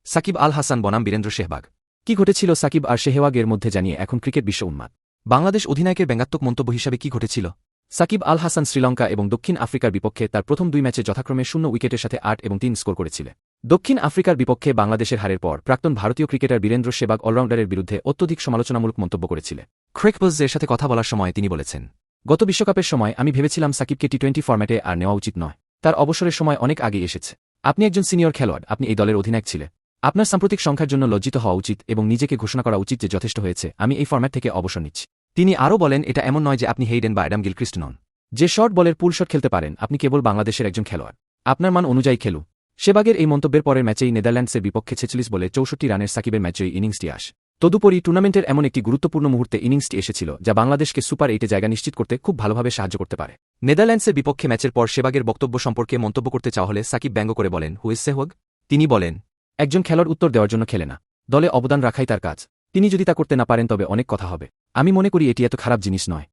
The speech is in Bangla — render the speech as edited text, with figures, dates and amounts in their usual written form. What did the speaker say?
সাকিব আল হাসান বনাম বীরেন্দ্র সেহবাগ। কি ঘটেছিল সাকিব আর সেহওয়াগের মধ্যে জানিয়ে এখন ক্রিকেট বিশ্ব উন্মাদ। বাংলাদেশ অধিনায়কের ব্যঙ্গাত্মক মন্তব্য হিসাবে কি ঘটেছিল? সাকিব আল হাসান শ্রীলঙ্কা এবং দক্ষিণ আফ্রিকার বিপক্ষে তার প্রথম 2 ম্যাচে যথাক্রমে 0 উইকেটের সাথে 8 এবং 3 স্কোর করেছিলেন। দক্ষিণ আফ্রিকার বিপক্ষে বাংলাদেশের হারের পর প্রাক্তন ভারতীয় ক্রিকেটার বীরেন্দ্র সেহবাগ অলরাউন্ডারের বিরুদ্ধে অত্যধিক সমালোচনামূলক মন্তব্য করেছিলেন। ক্রিকবাজের সাথে কথা বলার সময় তিনি বলেছেন, গত বিশ্বকাপের সময় আমি ভেবেছিলাম সাকিবকে টি20 ফরম্যাটে আর নেওয়া উচিত নয়। তার অবসরের সময় অনেক আগে এসেছে। আপনি একজন সিনিয়র খেলোয়াড়, আপনি এই দলের অধিনায়ক ছিলেন। আপনার সাম্প্রতিক সংখ্যার জন্য লজ্জিত হওয়া উচিত এবং নিজেকে ঘোষণা করা উচিত যে যথেষ্ট হয়েছে, আমি এই ফরম্যাট থেকে অবসর নিচ্ছি। তিনি আরও বলেন, এটা এমন নয় যে আপনি হেইডেন বা অ্যাডাম গিলক্রিস্ট নন, যে শর্ট বলের পুল শট খেলতে পারেন। আপনি কেবল বাংলাদেশের একজন খেলোয়াড়। আপনার মান অনুযায়ী খেলু। সেহবাগের এই মন্তব্যের পরের ম্যাচেই নেদারল্যান্ডসের বিপক্ষে 46 বলে 64 রানের সাকিবের ম্যাচজয়ী ইনিংসটি আসে। তদুপরি টুর্নামেন্টের এমন একটি গুরুত্বপূর্ণ মুহূর্তে ইনিংসটি এসেছিল যা বাংলাদেশকে সুপার 8-এ জায়গা নিশ্চিত করতে খুব ভালোভাবে সাহায্য করতে পারে। নেদারল্যান্ডসের বিপক্ষে ম্যাচের পর সেহবাগের বক্তব্য সম্পর্কে মন্তব্য করতে চাওয়া হলে সাকিব ব্যঙ্গ করে বলেন, হু ইজ সেহওয়াগ? তিনি বলেন, একজন খেলোয়াড় উত্তর দেওয়ার জন্য খেলে না, দলে অবদান রাখাই তার কাজ। তিনি যদি তা করতে না পারেন তবে অনেক কথা হবে। আমি মনে করি এটি এত খারাপ জিনিস নয়।